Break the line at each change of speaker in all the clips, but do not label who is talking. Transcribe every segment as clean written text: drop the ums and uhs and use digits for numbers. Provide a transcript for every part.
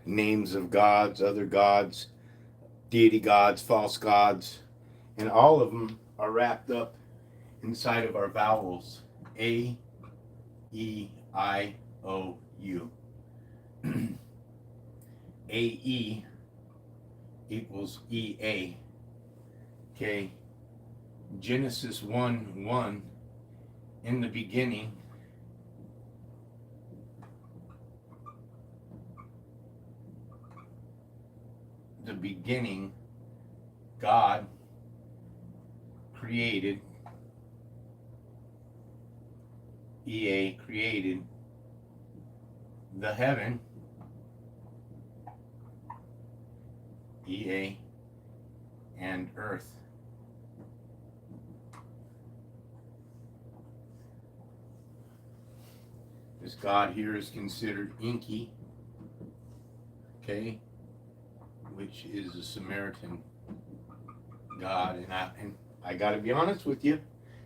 names of gods, other gods, deity gods, false gods, and all of them are wrapped up inside of our vowels. A, E, I, O, U. AE equals EA. Okay. Genesis 1:1, in the beginning, God created, EA created the heaven, EA, and earth. This God here is considered Inky, okay, which is a Samaritan God, and I got to be honest with you,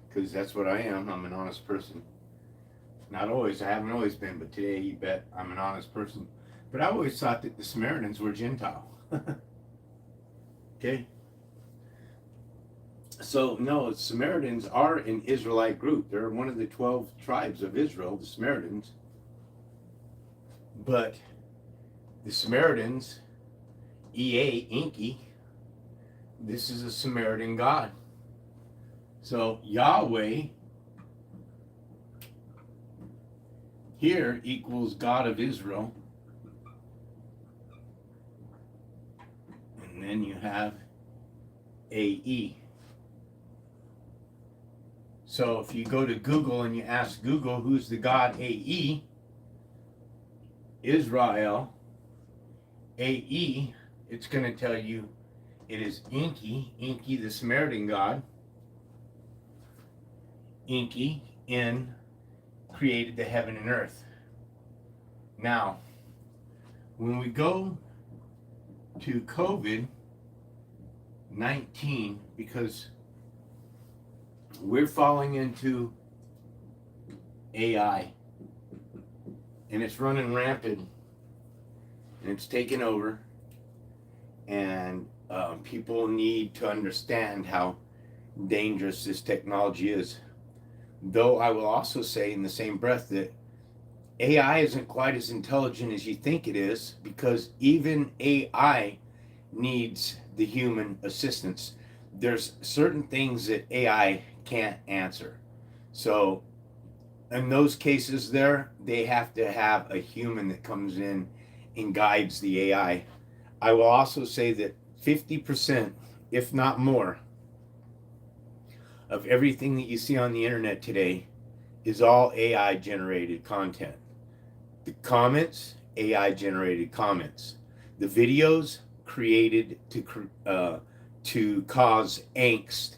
because that's what I am. I'm an honest person. Not always. I haven't always been, but today, you bet, I'm an honest person. But I always thought that the Samaritans were Gentile. Okay. So no, Samaritans are an Israelite group. They're one of the 12 tribes of Israel, the Samaritans. But the Samaritans, EA, Inky, this is a Samaritan God. So Yahweh here equals God of Israel. And then you have AE. So if you go to Google and you ask Google who's the God AE, Israel, AE, it's going to tell you it is Inky, Inky the Samaritan God. Inky in created the heaven and earth. Now, when we go to COVID-19, because we're falling into AI, and it's running rampant, and it's taking over, and people need to understand how dangerous this technology is. Though I will also say in the same breath that AI isn't quite as intelligent as you think it is, because even AI needs the human assistance. There's certain things that AI can't answer. So in those cases there, they have to have a human that comes in and guides the AI. I will also say that 50%, if not more, of everything that you see on the internet today is all AI generated content. The comments, AI generated comments. The videos created to cause angst,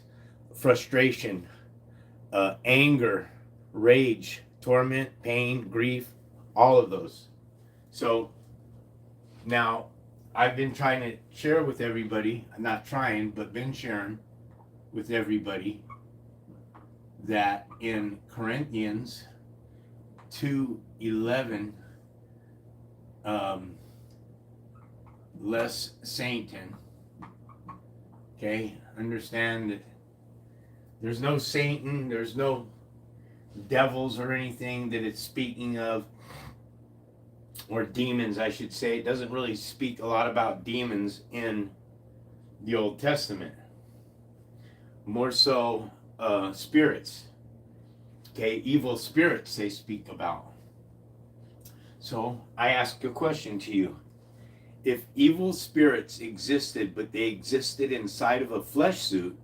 frustration, anger, rage, torment, pain, grief, all of those. So now I've been trying to share with everybody, not trying, but been sharing with everybody that in Corinthians 2:11, less Satan. Okay, understand that there's no Satan, there's no devils or anything that it's speaking of, or demons, I should say. It doesn't really speak a lot about demons in the Old Testament. More so spirits. Okay, evil spirits they speak about. So I ask a question to you. If evil spirits existed, but they existed inside of a flesh suit,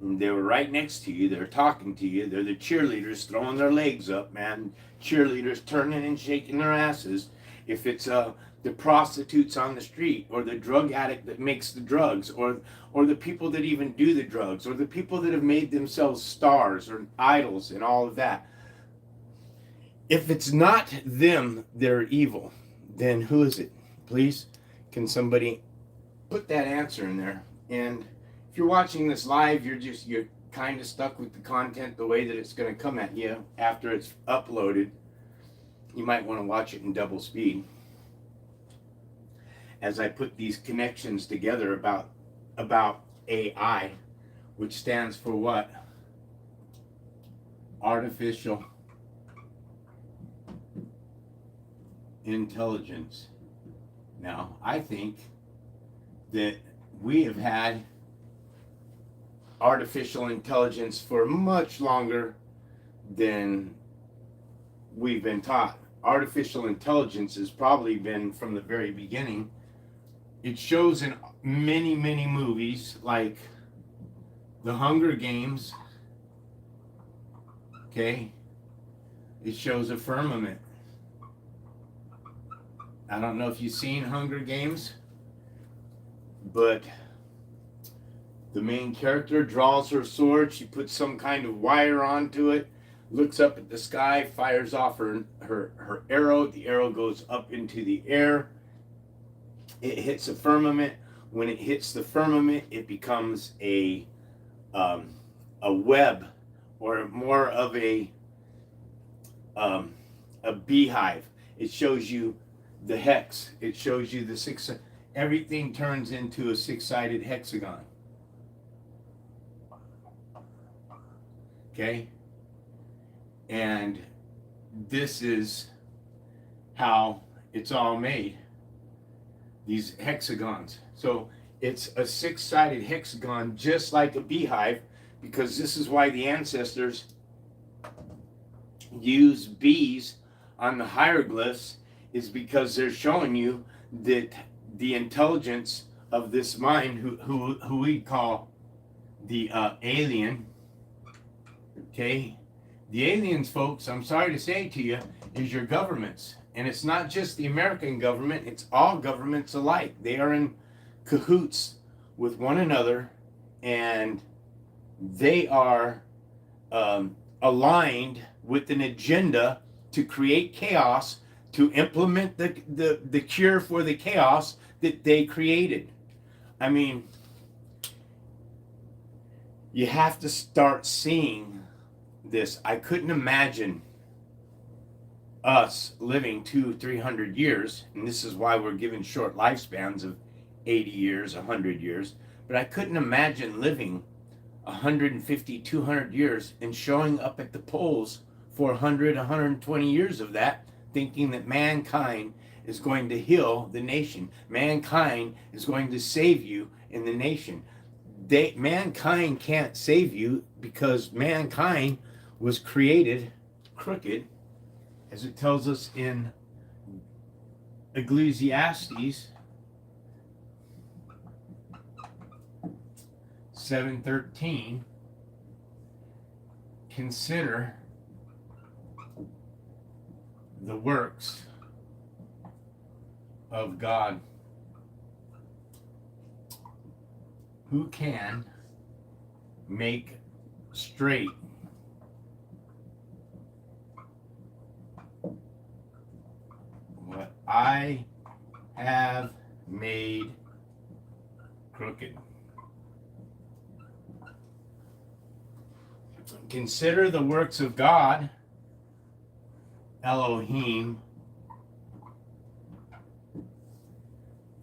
and they were right next to you, they're talking to you, they're the cheerleaders throwing their legs up, man, cheerleaders turning and shaking their asses. If it's the prostitutes on the street, or the drug addict that makes the drugs, or the people that even do the drugs, or the people that have made themselves stars or idols and all of that. If it's not them, they're evil, then who is it? Please, can somebody put that answer in there? And if you're watching this live, you're kind of stuck with the content the way that it's going to come at you after it's uploaded. You might want to watch it in double speed. as I put these connections together about AI, which stands for what? Artificial intelligence. Now, I think that we have had artificial intelligence for much longer than we've been taught. Artificial intelligence has probably been from the very beginning. It shows in many, many movies like The Hunger Games. Okay? It shows a firmament. I don't know if you've seen Hunger Games, but the main character draws her sword. She puts some kind of wire onto it, looks up at the sky, fires off her arrow. The arrow goes up into the air. It hits a firmament. When it hits the firmament, it becomes a web, or more of a beehive. It shows you the hex. It shows you the six. Everything turns into a six-sided hexagon. Okay? And this is how it's all made. These hexagons. So it's a six-sided hexagon, just like a beehive, because this is why the ancestors use bees on the hieroglyphs, is because they're showing you that the intelligence of this mind, who we call the alien, okay? The aliens, folks, I'm sorry to say to you, is your governments. And it's not just the American government, it's all governments alike. They are in cahoots with one another, and they are aligned with an agenda to create chaos, to implement the cure for the chaos that they created. I mean, you have to start seeing this. I couldn't imagine us living 200-300 years, and this is why we're given short lifespans of 80 years, 100 years, but I couldn't imagine living 150, 200 years and showing up at the polls for 100, 120 years of that, thinking that mankind is going to heal the nation. Mankind is going to save you in the nation. Mankind can't save you, because mankind was created crooked, as it tells us in Ecclesiastes 7:13. Consider the works of God. Who can make straight what I have made crooked? Consider the works of God, Elohim.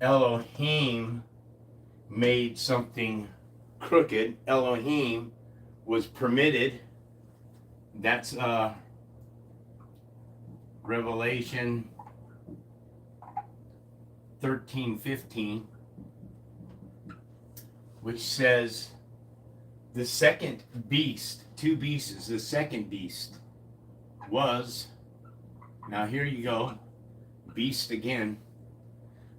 Elohim made something crooked. Elohim was permitted. That's Revelation 13:15, which says the second beast, two beasts, the second beast was, now here you go, beast again.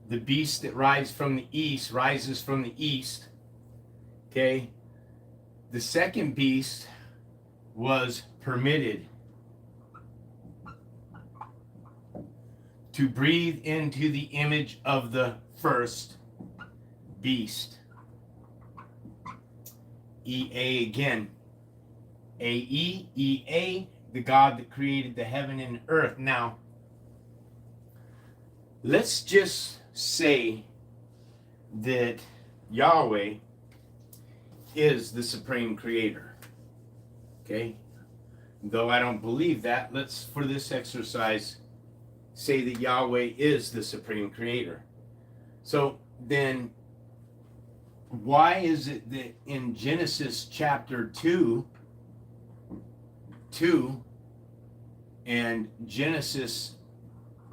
The beast that rises from the east, okay? The second beast was permitted to breathe into the image of the first beast. E-A again. A-E, E-A, the God that created the heaven and earth. Now, let's just say that Yahweh is the supreme creator. Okay? Though I don't believe that, let's, for this exercise, say that Yahweh is the supreme creator. So then, why is it that in Genesis chapter 2 and Genesis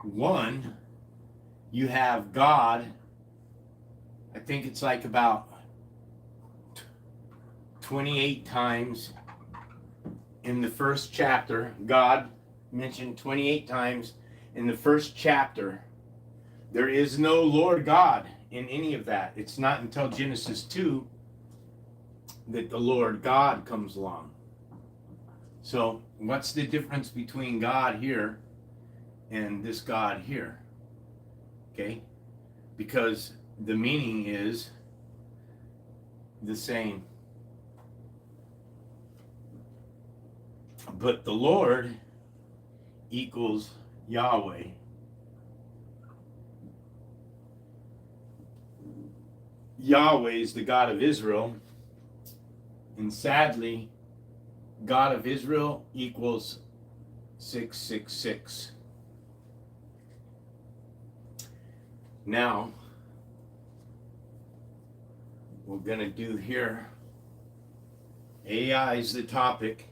1, you have God, I think it's like about 28 times in the first chapter, God mentioned 28 times in the first chapter. There is no Lord God in any of that. It's not until Genesis 2 that the Lord God comes along. So what's the difference between God here and this God here? Okay? Because the meaning is the same. But the Lord equals Yahweh. Yahweh is the God of Israel. And sadly, God of Israel equals 666. Now, we're going to do here, AI is the topic,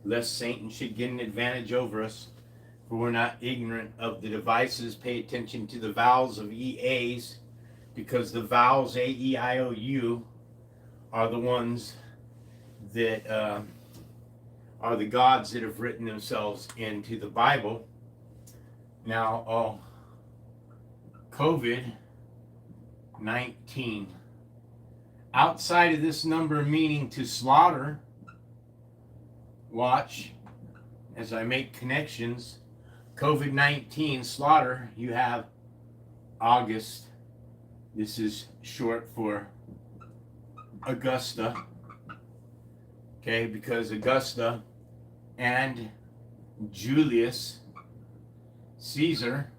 lest Satan should get an advantage over us, for we're not ignorant of the devices. Pay attention to the vowels of EAs, because the vowels A, E, I, O, U are the ones that are the gods that have written themselves into the Bible. Now, COVID-19. Outside of this number meaning to slaughter, watch as I make connections. COVID-19 slaughter, you have August. This is short for Augusta. Okay, because Augusta and Julius Caesar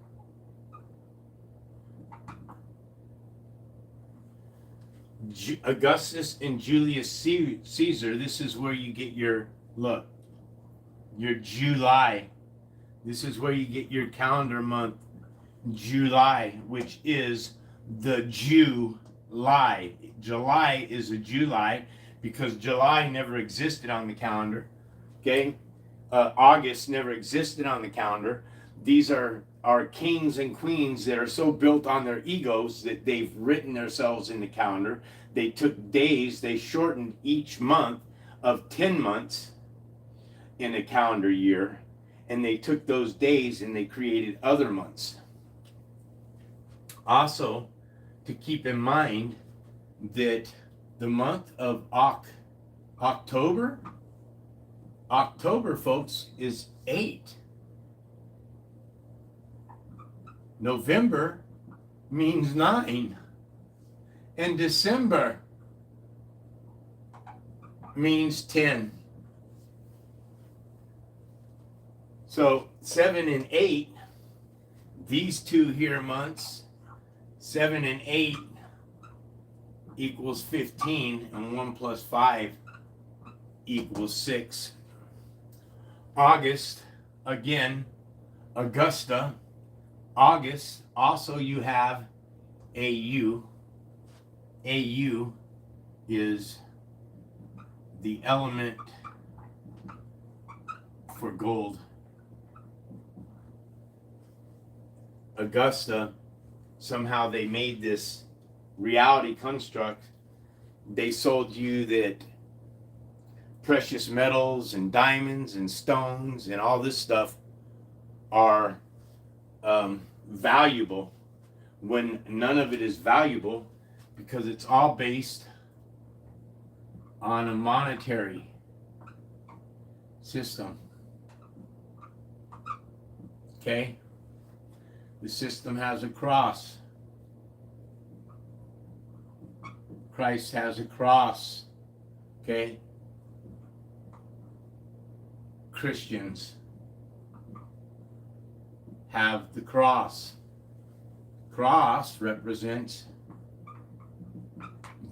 Augustus and Julius Caesar, this is where you get your, look, your July. This is where you get your calendar month, July, which is the July. July is a July because July never existed on the calendar. Okay? August never existed on the calendar. These are kings and queens that are so built on their egos that they've written themselves in the calendar. They took days, they shortened each month of 10 months in a calendar year, and they took those days and they created other months. Also, to keep in mind that the month of October, folks, is 8. November means 9. And December means 10. So 7 and 8, these two here months, 7 and 8 equals 15, and 1 plus 5 equals 6. August, again, Augusta. August, also you have AU. AU is the element for gold. Augusta, somehow they made this reality construct. They sold you that precious metals and diamonds and stones and all this stuff are valuable, when none of it is valuable, because it's all based on a monetary system. Okay? The system has a cross. Christ has a cross. Okay? Christians have the cross. Cross represents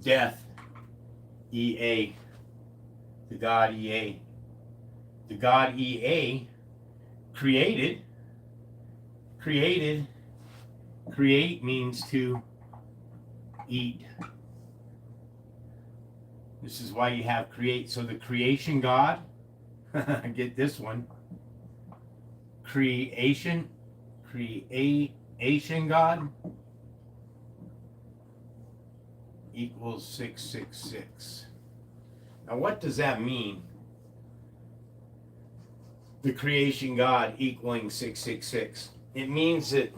death. EA. The God EA. The God EA created. Create means to eat. This is why you have create. So the creation God, get this one. Creation God equals 666. Now what does that mean? The creation God equaling 666. It means that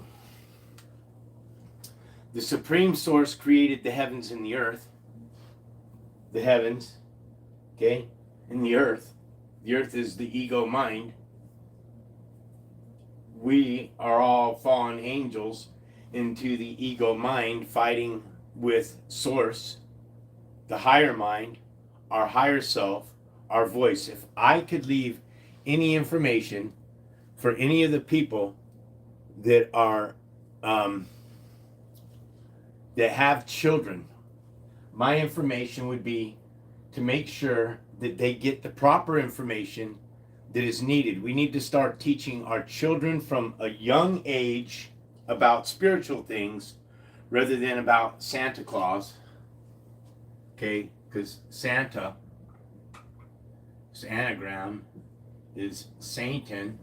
the supreme source created the heavens and the earth. The heavens, okay, and the earth. The earth is the ego mind. We are all fallen angels into the ego mind fighting with source, the higher mind, our higher self, our voice. If I could leave any information for any of the people that are that have children, my information would be to make sure that they get the proper information that is needed. We need to start teaching our children from a young age about spiritual things rather than about Santa Claus. Okay, because Santa's anagram is Satan,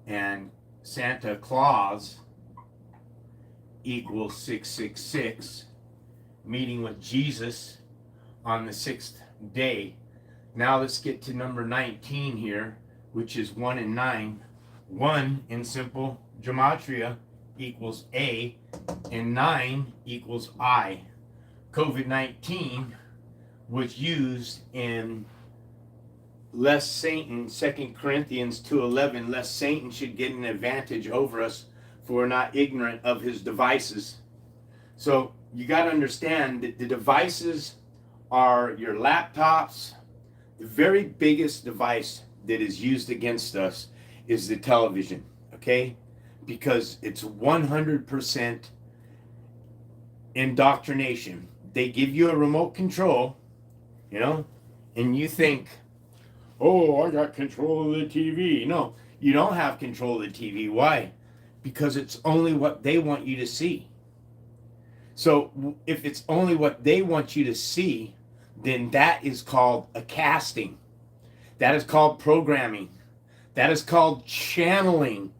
and Santa Claus equals 666, meeting with Jesus on the 6th day. Now let's get to number 19 here, which is 1 and 9. 1 in simple gematria equals A, and 9 equals I. COVID-19 was used in lest Satan, 2 Corinthians 2:11, lest Satan should get an advantage over us, for we're not ignorant of his devices. So you got to understand that the devices are your laptops. The very biggest device that is used against us is the television, okay? Because it's 100% indoctrination. They give you a remote control, you know, and you think, oh, I got control of the TV. No, you don't have control of the TV. Why? Because it's only what they want you to see. So if it's only what they want you to see, then that is called a casting. That is called programming. That is called channeling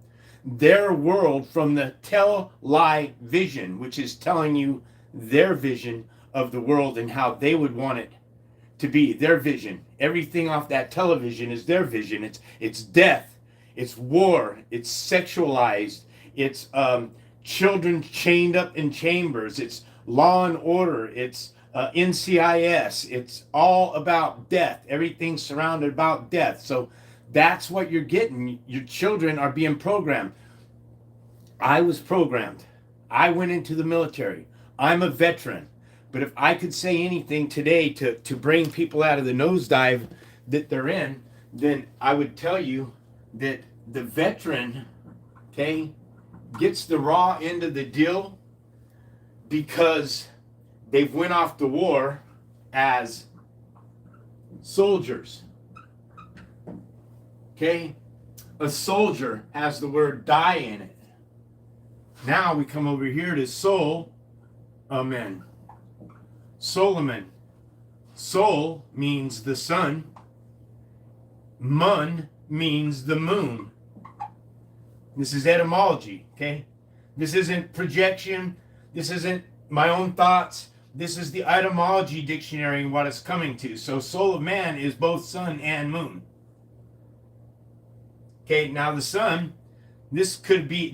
their world from the tell-lie vision, which is telling you their vision of the world and how they would want it to be, their vision. Everything off that television is their vision. It's death, it's war, it's sexualized, it's children chained up in chambers, it's law and order, it's NCIS. It's all about death. Everything's surrounded about death. So that's what you're getting. Your children are being programmed. I was programmed. I went into the military. I'm a veteran. But if I could say anything today to bring people out of the nosedive that they're in, then I would tell you that the veteran, okay, gets the raw end of the deal because they've went off to war as soldiers. Okay? A soldier has the word die in it. Now we come over here to soul. Amen. Solomon. Sol means the sun. Mun means the moon. This is etymology, okay? This isn't projection. This isn't my own thoughts. This is the etymology dictionary and what it's coming to. So soul of man is both sun and moon. Okay, now the sun, this could be,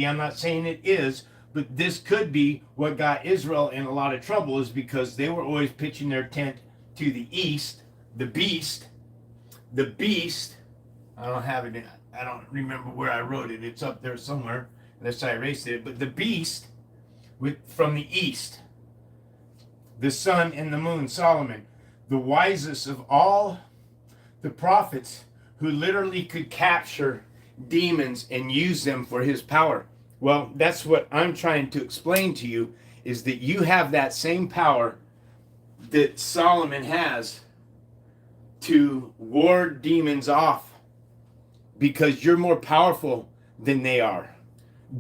I'm not saying it is, but this could be what got Israel in a lot of trouble, is because they were always pitching their tent to the east. The beast, I don't have it, I don't remember where I wrote it. It's up there somewhere, unless I erased it. But the beast from the east, the sun and the moon, Solomon, the wisest of all the prophets, who literally could capture demons and use them for his power. Well, that's what I'm trying to explain to you, is that you have that same power that Solomon has to ward demons off, because you're more powerful than they are.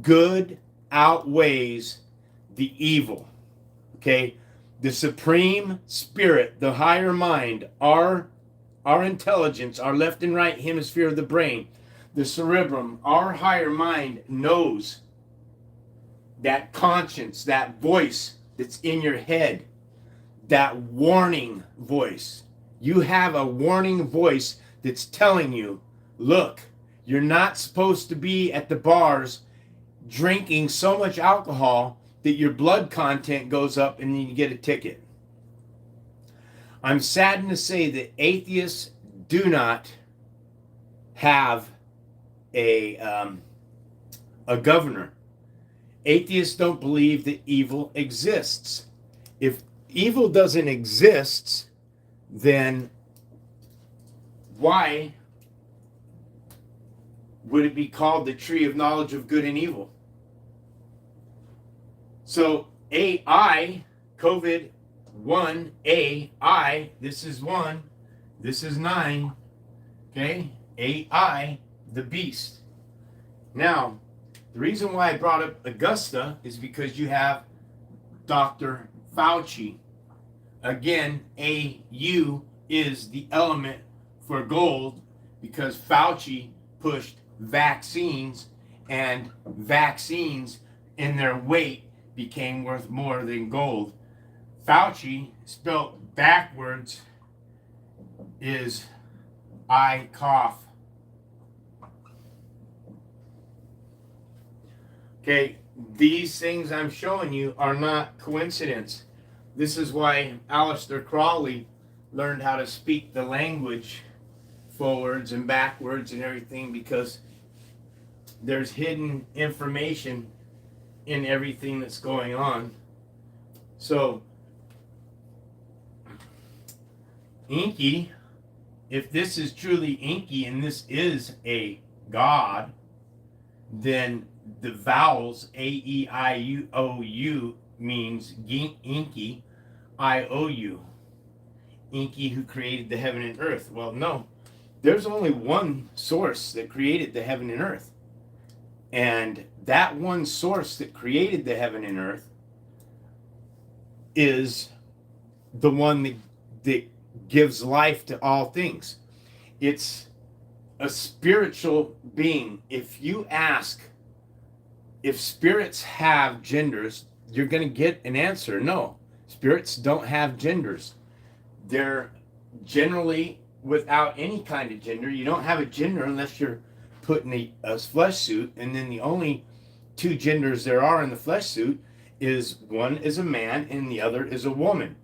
Good outweighs the evil. Okay? The supreme spirit, the higher mind, our intelligence, our left and right hemisphere of the brain, the cerebellum, our higher mind knows that conscience, that voice that's in your head, that warning voice. You have a warning voice that's telling you, look, you're not supposed to be at the bars drinking so much alcohol that your blood content goes up and you get a ticket. I'm saddened to say that atheists do not have a governor. Atheists don't believe that evil exists. If evil doesn't exist, then why would it be called the tree of knowledge of good and evil? So AI, COVID-1, AI, this is 1, this is 9, okay? AI, the beast. Now, the reason why I brought up Augusta is because you have Dr. Fauci. Again, AU is the element for gold because Fauci pushed vaccines, and vaccines in their weight became worth more than gold. Fauci, spelled backwards, is I cough. Okay, these things I'm showing you are not coincidence. This is why Aleister Crowley learned how to speak the language forwards and backwards and everything, because there's hidden information in everything that's going on. So, Inky, if this is truly Inky and this is a god, then the vowels A-E-I-O-U means Inky, I-O-U. Inky who created the heaven and earth. Well, no. There's only one source that created the heaven and earth. And that one source that created the heaven and earth is the one that gives life to all things. It's a spiritual being. If you ask if spirits have genders, you're going to get an answer. No, spirits don't have genders. They're generally without any kind of gender. You don't have a gender unless you're put in a flesh suit, and then the only two genders there are in the flesh suit is one is a man and the other is a woman.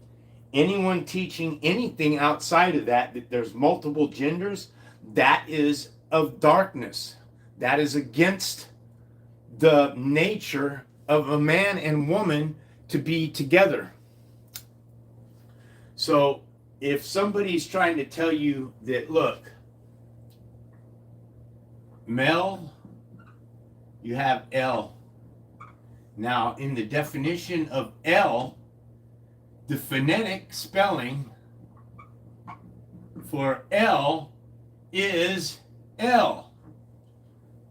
Anyone teaching anything outside of that there's multiple genders, that is of darkness. That is against the nature of a man and woman to be together. So if somebody's trying to tell you that, look, male, you have L. Now, in the definition of L, the phonetic spelling for L is L.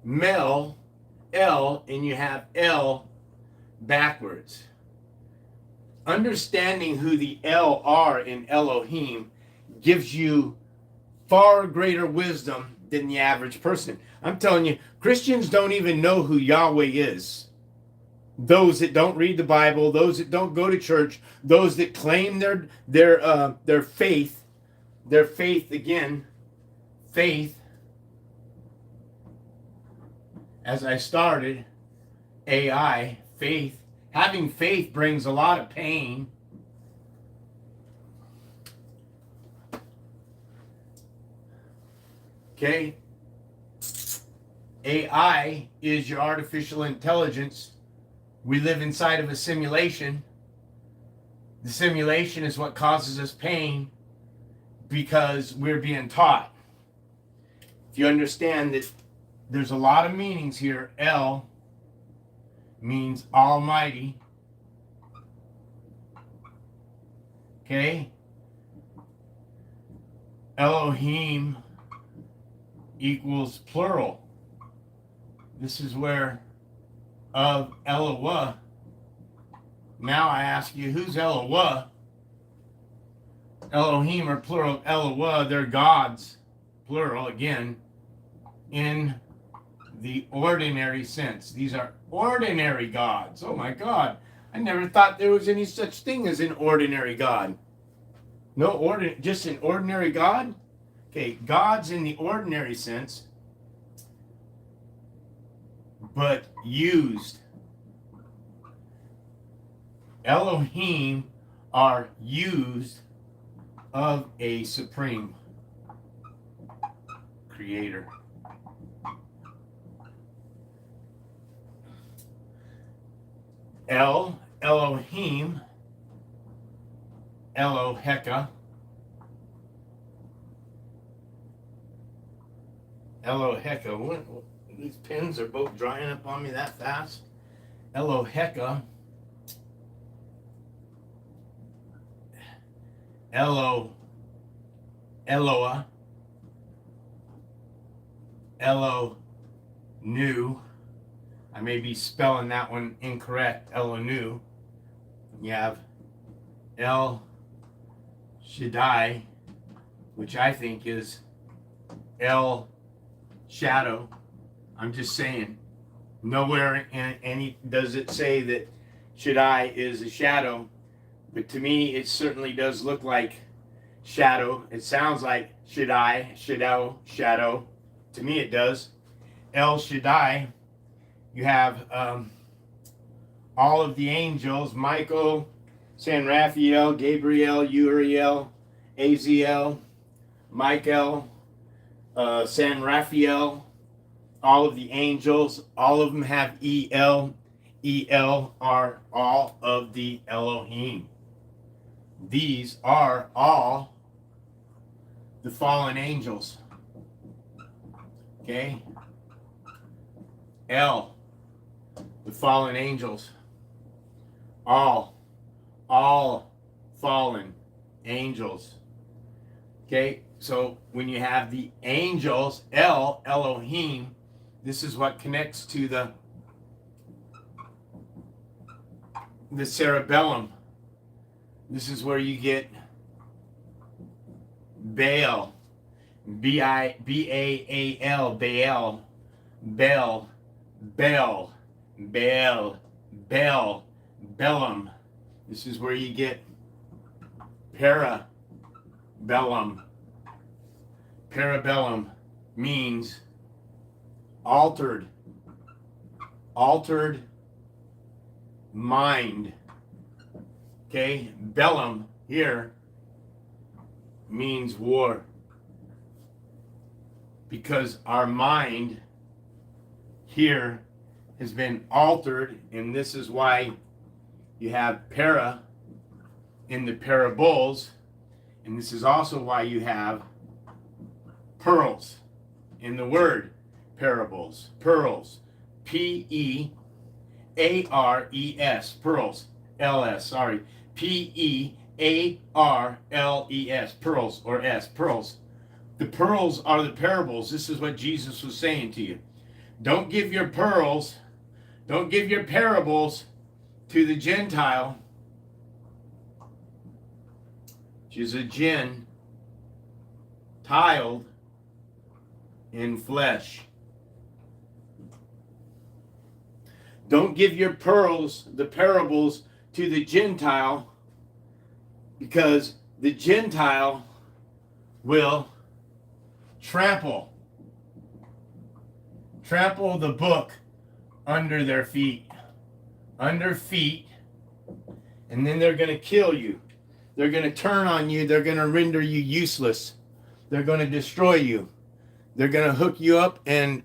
Male, L, and you have L backwards. Understanding who the L are in Elohim gives you far greater wisdom than the average person. I'm telling you, Christians don't even know who Yahweh is. Those that don't read the Bible, those that don't go to church, those that claim their faith, faith. As I started, AI, faith. Having faith brings a lot of pain. Okay? AI is your artificial intelligence. We live inside of a simulation. The simulation is what causes us pain because we're being taught. If you understand that there's a lot of meanings here. L means Almighty. Okay? Elohim equals plural. This is where of Eloah Now I ask you, who's Eloah? Elohim are plural of Eloah. They're gods, plural again, in the ordinary sense. These are ordinary gods. Oh my God. I never thought there was any such thing as an ordinary God. No, just an ordinary God? Okay, gods in the ordinary sense, but used. Elohim are used of a supreme creator. Elohim, Eloheka, Eloheka. These pens are both drying up on me that fast. Eloheka, Eloah, Elonu. I may be spelling that one incorrect. Elonu. You have El Shaddai, which I think is El Shadow. I'm just saying. Nowhere in any does it say that Shaddai is a shadow, but to me it certainly does look like shadow. It sounds like Shaddai, shadow. To me it does. El Shaddai. You have all of the angels: Michael, San Raphael, Gabriel, Uriel, Aziel, Michael, San Raphael. All of the angels, all of them have El. El are all of the Elohim. These are all the fallen angels. Okay? El, the fallen angels. All fallen angels. Okay? So when you have the angels, Elohim, this is what connects to the cerebellum. This is where you get Baal, B-I-B-A-A-L, Baal, Bel, Bel, Baal, Bel, Bellum. This is where you get Parabellum. Parabellum means altered mind. Okay, bellum here means war, because our mind here has been altered, and this is why you have para in the parables, and this is also why you have pearls in the word parables. Pearls, P-E-A-R-E-S, pearls, L-S, sorry, P-E-A-R-L-E-S, pearls, or S, pearls. The pearls are the parables. This is what Jesus was saying to you. Don't give your pearls, don't give your parables to the Gentile. She's a jinn, tiled in flesh. Don't give your pearls, the parables, to the Gentile, because the Gentile will trample the book under their feet, and then they're going to kill you. They're going to turn on you. They're going to render you useless. They're going to destroy you. They're going to hook you up and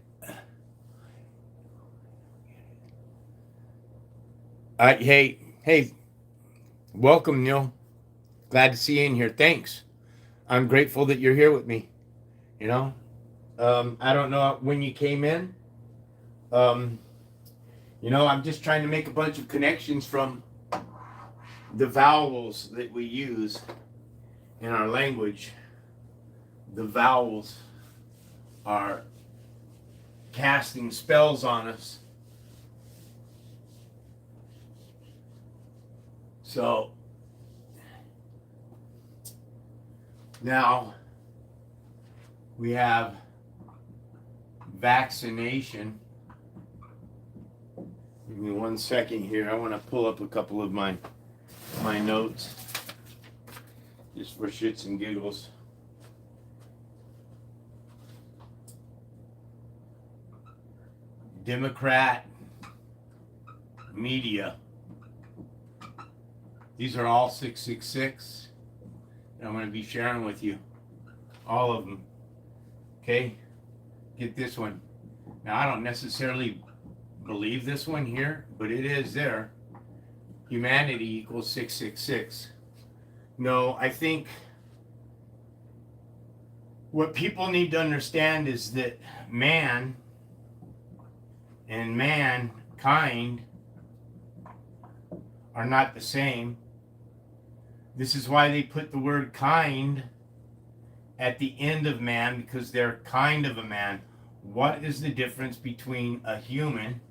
hey, welcome, Neil. Glad to see you in here. Thanks. I'm grateful that you're here with me. You know, I don't know when you came in. I'm just trying to make a bunch of connections from the vowels that we use in our language. The vowels are casting spells on us. So now we have vaccination. Give me 1 second here. I want to pull up a couple of my notes just for shits and giggles. Democrat media. These are all 666. I'm going to be sharing with you all of them. Okay? Get this one. Now, I don't necessarily believe this one here, but it is there. Humanity equals 666. No, I think what people need to understand is that man and mankind are not the same. This is why they put the word kind at the end of man, because they're kind of a man. What is the difference between a human,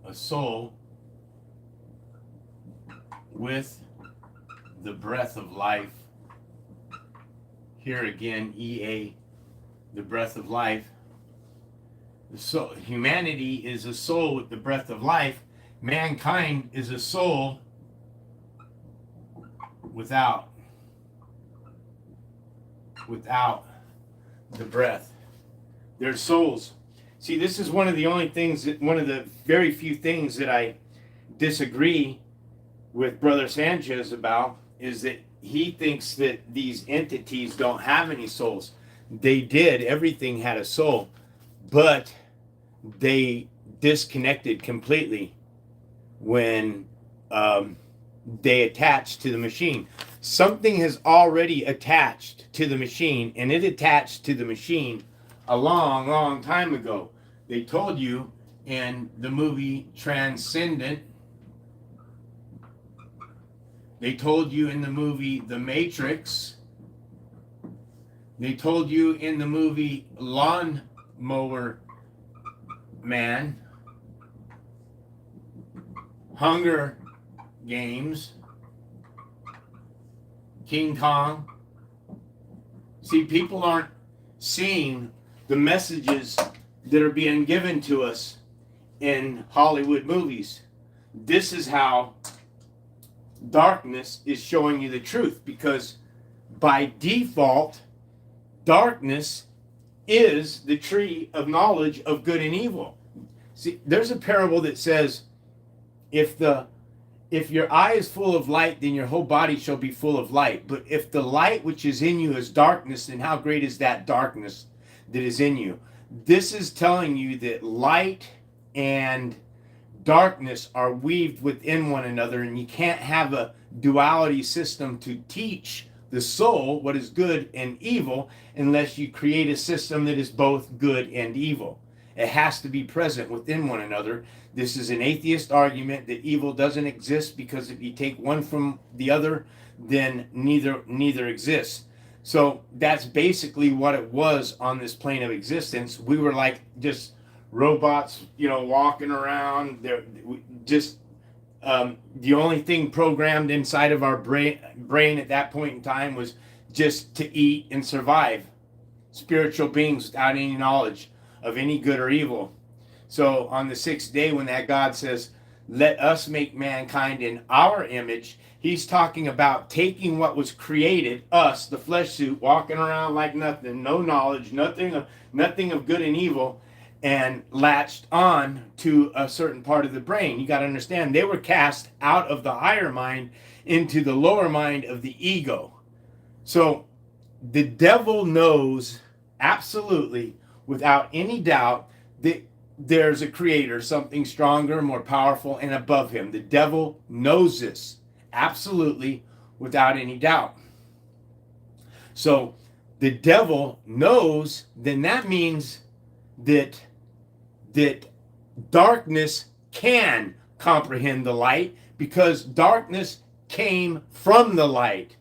a soul, with the breath of life? Here again, EA, the breath of life. So humanity is a soul with the breath of life. Mankind is a soul without the breath. They're souls. See, this is one of the very few things that I disagree with Brother Sanchez about, is that he thinks that these entities don't have any souls. They did. Everything had a soul, but they disconnected completely when they attached to the machine. Something has already attached to the machine, and it attached to the machine a long, long time ago. They told you in the movie Transcendent. They told you in the movie The Matrix. They told you in the movie Lawnmower Man, Hunger Games, King Kong. See, people aren't seeing the messages that are being given to us in Hollywood movies. This is how darkness is showing you the truth, because by default, darkness is the tree of knowledge of good and evil. See, there's a parable that says, if your eye is full of light, then your whole body shall be full of light. But if the light which is in you is darkness, then how great is that darkness that is in you? This is telling you that light and darkness are weaved within one another, and you can't have a duality system to teach the soul what is good and evil unless you create a system that is both good and evil. It has to be present within one another. This is an atheist argument that evil doesn't exist, because if you take one from the other, then neither exists. So that's basically what it was on this plane of existence. We were like just robots, walking around. The only thing programmed inside of our brain at that point in time was just to eat and survive. Spiritual beings without any knowledge of any good or evil. So on the sixth day, when that God says, let us make mankind in our image, he's talking about taking what was created, us, the flesh suit, walking around like nothing, no knowledge, nothing of good and evil, and latched on to a certain part of the brain. You got to understand, they were cast out of the higher mind into the lower mind of the ego. So the devil knows absolutely, without any doubt, that there's a creator, something stronger, more powerful, and above him. The devil knows this absolutely, without any doubt. So the devil knows, then that means that darkness can comprehend the light, because darkness came from the light.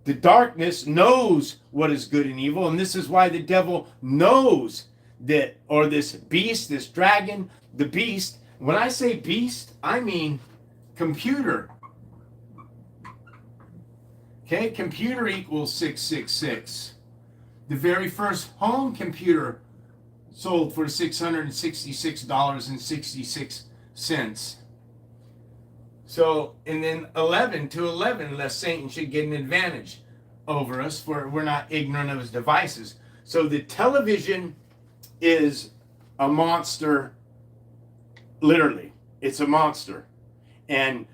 The darkness knows what is good and evil, and this is why the devil knows that, or this beast, this dragon, the beast When I say beast, I mean computer. Okay, computer equals 666. The very first home computer sold for $666.66. So, and then 11 to 11, lest Satan should get an advantage over us, for we're not ignorant of his devices. So the television is a monster, literally. It's a monster. And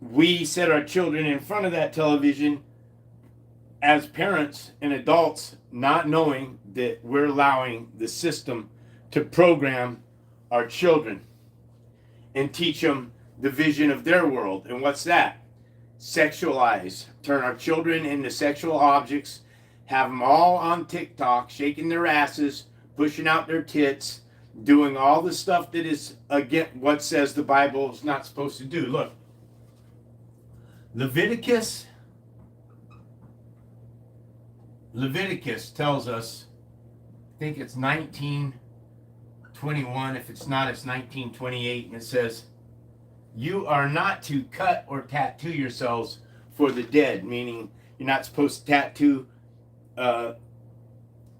we set our children in front of that television as parents and adults, not knowing that we're allowing the system to program our children and teach them the vision of their world. And what's that? Sexualize. Turn our children into sexual objects, have them all on TikTok, shaking their asses, pushing out their tits, doing all the stuff that is against what says the Bible is not supposed to do. Look, Leviticus tells us, I think it's 19:21. If it's not, it's 19:28, and it says, you are not to cut or tattoo yourselves for the dead, meaning you're not supposed to tattoo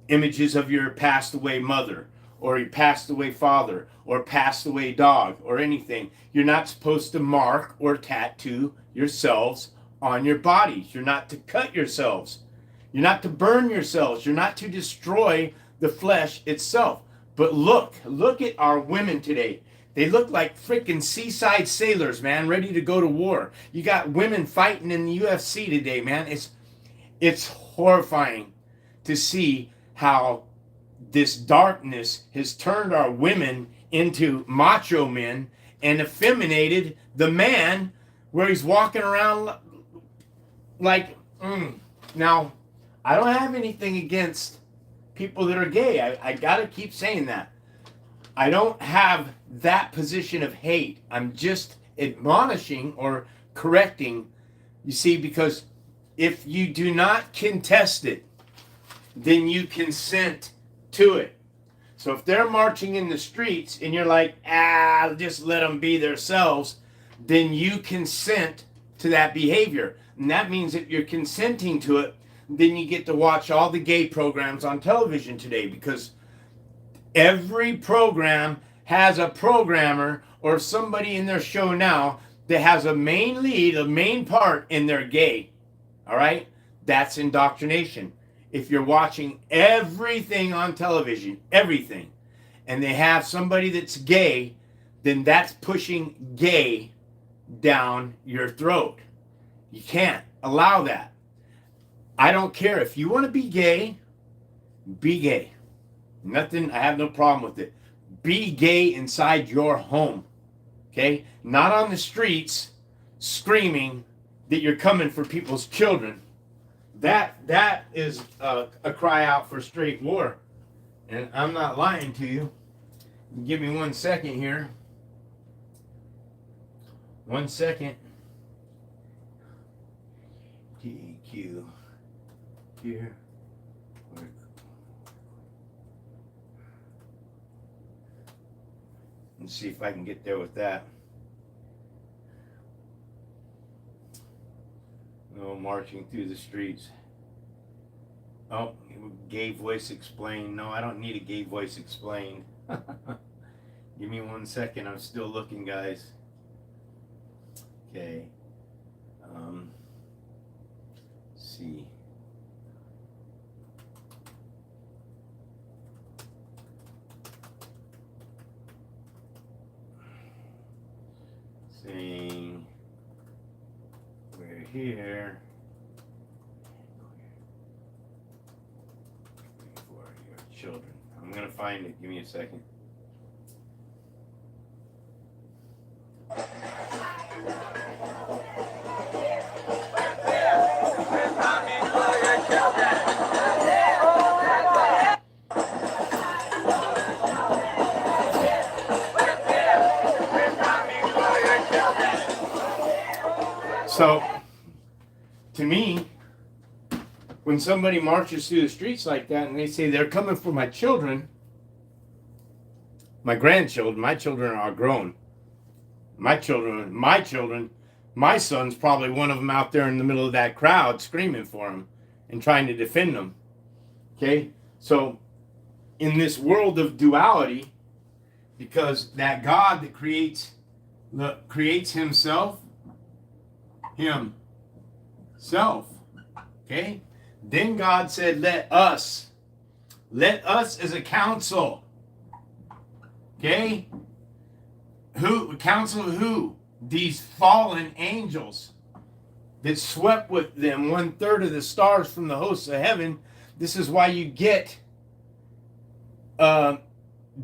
images of your passed away mother, or your passed away father, or passed away dog, or anything. You're not supposed to mark or tattoo yourselves on your bodies. You're not to cut yourselves. You're not to burn yourselves. You're not to destroy the flesh itself. But look at our women today. They look like freaking seaside sailors, man, ready to go to war. You got women fighting in the UFC today, man. It's horrifying to see how this darkness has turned our women into macho men and effeminated the man, where he's walking around like, Now, I don't have anything against people that are gay. I gotta keep saying that. I don't have that position of hate. I'm just admonishing or correcting, you see, because if you do not contest it, then you consent to it. So if they're marching in the streets and you're like, just let them be themselves, then you consent to that behavior. And that means if you're consenting to it, then you get to watch all the gay programs on television today, because every program has a programmer or somebody in their show now that has a main lead, a main part, and they're gay. All right? That's indoctrination. If you're watching everything on television, everything, and they have somebody that's gay, then that's pushing gay down your throat. You can't allow that. I don't care. If you want to be gay, be gay. Nothing, I have no problem with it. Be gay inside your home. Okay? Not on the streets screaming that you're coming for people's children. That is a cry out for straight war. And I'm not lying to you. Give me 1 second here. 1 second. DQ. Here. Let's see if I can get there with that. No marching through the streets. Oh, gay voice explained. No, I don't need a gay voice explained. Give me 1 second. I'm still looking, guys. Okay. Let's see. Saying we're here for your children. I'm gonna find it. Give me a second. So, to me, when somebody marches through the streets like that and they say they're coming for my children, my grandchildren, my children are grown. My son's probably one of them out there in the middle of that crowd screaming for him and trying to defend them. Okay? So, in this world of duality, because that God that creates himself, okay? Then God said, let us as a council, okay? Council of who? These fallen angels that swept with them 1/3 of the stars from the hosts of heaven. This is why you get the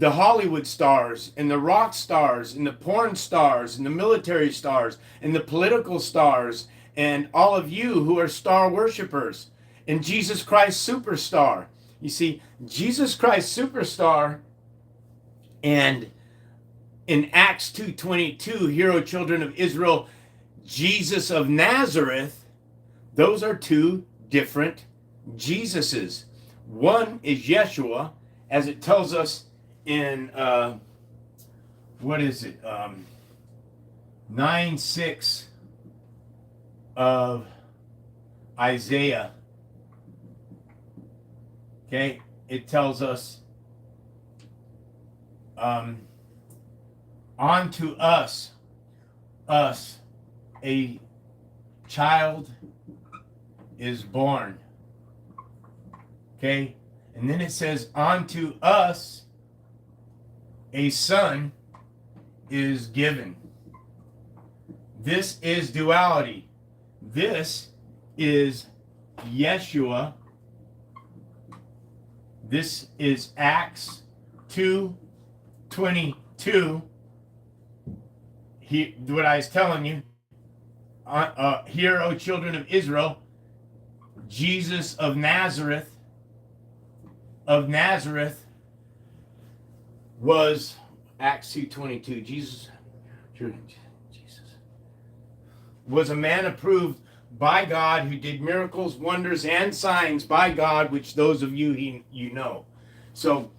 Hollywood stars and the rock stars and the porn stars and the military stars and the political stars and all of you who are star worshipers and Jesus Christ Superstar. You see, Jesus Christ Superstar and in Acts 2:22, hear, O children of Israel, Jesus of Nazareth, those are two different Jesuses. One is Yeshua, as it tells us in, 9:6 of Isaiah. Okay, it tells us, unto us a child is born. Okay, and then it says, unto us a son is given. This is duality. This is Yeshua. This is Acts 2:22. What I was telling you. Hear, O children of Israel, Jesus of Nazareth was Acts 2:22. Jesus was a man approved by God who did miracles, wonders, and signs by God, which those of you know. So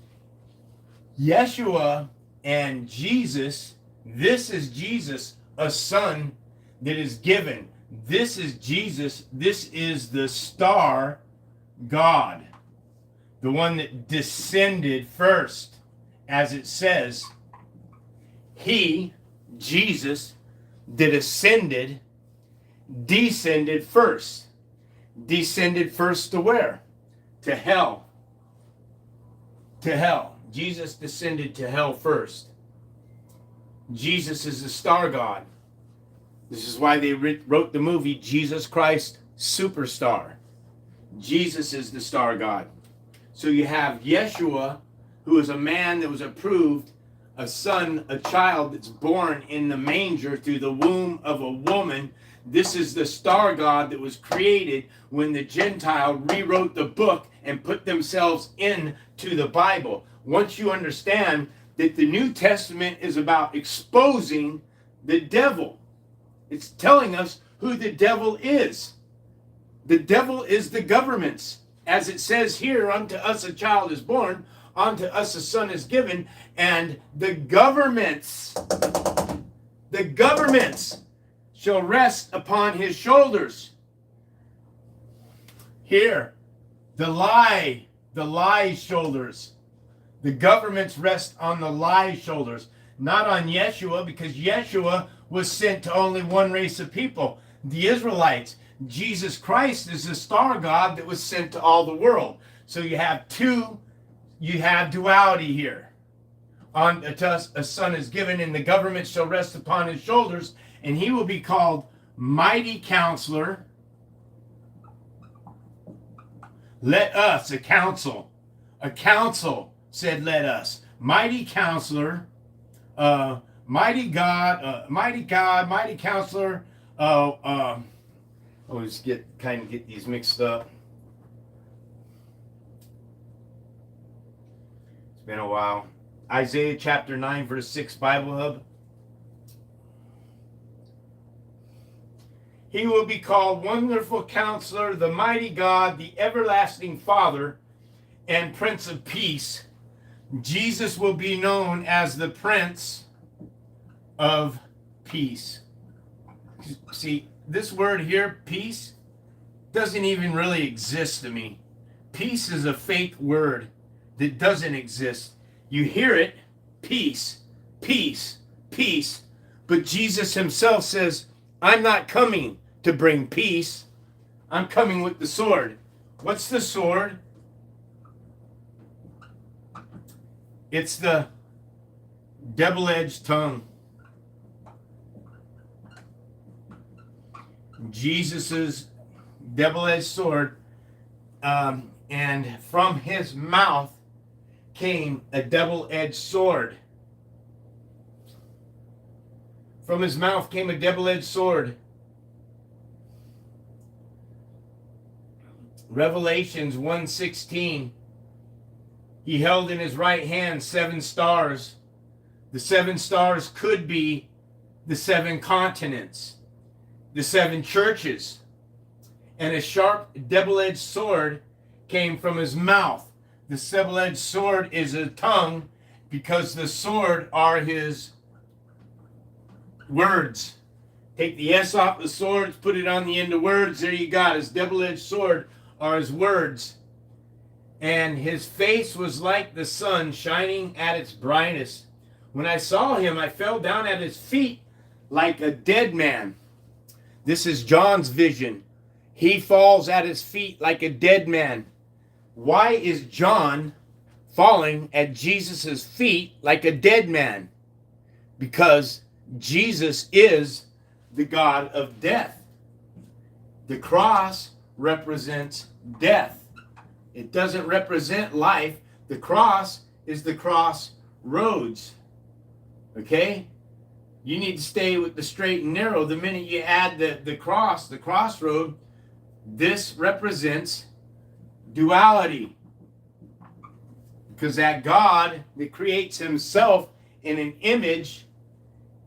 Yeshua and Jesus, this is Jesus, a son that is given. This is Jesus. This is the star God, the one that descended first, as it says. He, Jesus, that ascended, descended first. Descended first to where? To hell. To hell. Jesus descended to hell first. Jesus is the star God. This is why they wrote the movie Jesus Christ Superstar. Jesus is the star God. So you have Yeshua, who is a man that was approved, a son, a child that's born in the manger through the womb of a woman. This is the star God that was created when the Gentile rewrote the book and put themselves into the Bible. Once you understand that the New Testament is about exposing the devil, it's telling us who the devil is. The devil is the governments. As it says here, unto us a child is born, unto us a son is given, and the governments shall rest upon his shoulders. Here, the lie shoulders. The governments rest on the lie shoulders, not on Yeshua, because Yeshua was sent to only one race of people, the Israelites. Jesus Christ is the star God that was sent to all the world. So you have duality here. Unto us a son is given, and the government shall rest upon his shoulders, and he will be called Mighty Counselor. Let us, a council said, let us. Mighty Counselor, Mighty God, Mighty Counselor. I always get these mixed up. It's been a while. Isaiah chapter 9, verse 6, Bible Hub. He will be called Wonderful Counselor, the Mighty God, the Everlasting Father, and Prince of Peace. Jesus will be known as the Prince of Peace. See, this word here, peace, doesn't even really exist to me. Peace is a fake word that doesn't exist. You hear it, peace, peace, peace. But Jesus himself says, I'm not coming to bring peace. I'm coming with the sword. What's the sword? It's the double-edged tongue. Jesus's double-edged sword, and from his mouth came a double-edged sword. From his mouth came a double-edged sword. Revelations 1:16. He held in his right hand 7 stars. The 7 stars could be the 7 continents, the 7 churches. And a sharp double-edged sword came from his mouth. The double-edged sword is a tongue, because the sword are his words. Take the S off the sword, put it on the end of words. There you got his double-edged sword are his words. And his face was like the sun shining at its brightest. When I saw him, I fell down at his feet like a dead man. This is John's vision. He falls at his feet like a dead man. Why is John falling at Jesus' feet like a dead man? Because Jesus is the God of death. The cross represents death. It doesn't represent life. The cross is the crossroads. Okay? You need to stay with the straight and narrow. The minute you add the cross, the crossroad, this represents duality. Because that God that creates himself in an image,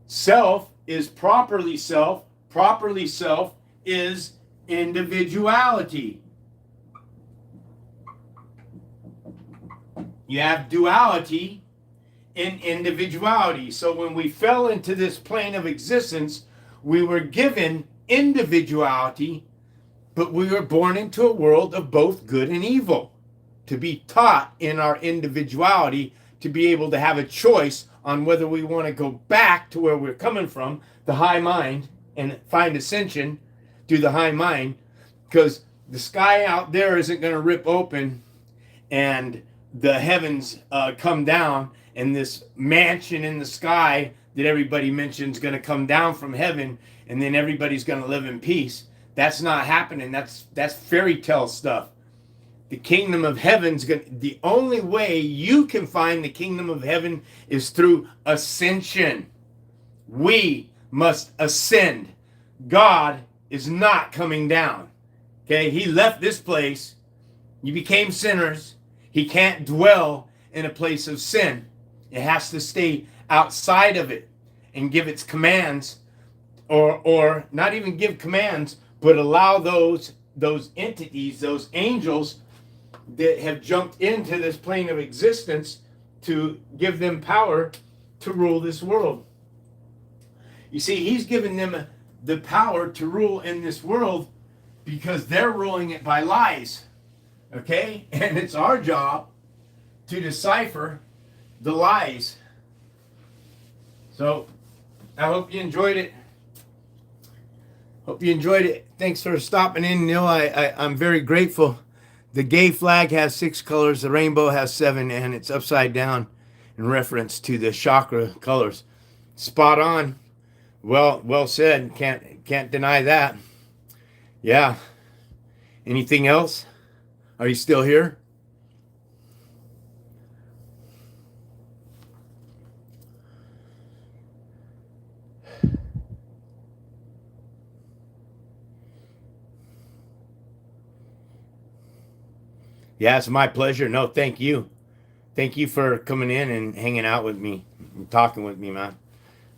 self is properly self. Properly self is individuality. You have duality in individuality. So when we fell into this plane of existence, we were given individuality, but we were born into a world of both good and evil. To be taught in our individuality, to be able to have a choice on whether we want to go back to where we're coming from, the high mind, and find ascension through the high mind, because the sky out there isn't going to rip open and the heavens come down, and this mansion in the sky that everybody mentions going to come down from heaven, and then everybody's going to live in peace. That's not happening. That's fairy tale stuff. The kingdom of heaven's the only way you can find the kingdom of heaven is through ascension. We must ascend. God is not coming down. Okay, he left this place. You became sinners. He can't dwell in a place of sin. It has to stay outside of it and give its commands, or not even give commands, but allow those entities, those angels that have jumped into this plane of existence, to give them power to rule this world. You see, he's given them the power to rule in this world because they're ruling it by lies. Okay? And it's our job to decipher the lies. So, I hope you enjoyed it. Hope you enjoyed it. Thanks for stopping in, Neil. I'm very grateful. The gay flag has 6 colors. The rainbow has 7, and it's upside down in reference to the chakra colors. Spot on. Well said. Can't deny that. Yeah. Anything else? Are you still here? Yeah, it's my pleasure. No, thank you. Thank you for coming in and hanging out with me and talking with me, man.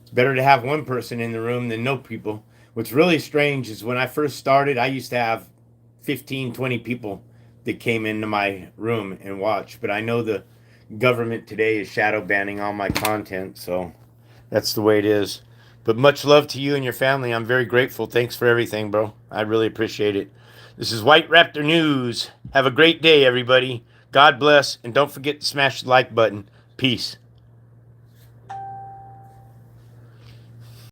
It's better to have one person in the room than no people. What's really strange is when I first started, I used to have 15, 20 people that came into my room and watched. But I know the government today is shadow banning all my content, so that's the way it is. But much love to you and your family. I'm very grateful. Thanks for everything, bro. I really appreciate it. This is White Raptor News. Have a great day, everybody. God bless, and don't forget to smash the like button. Peace.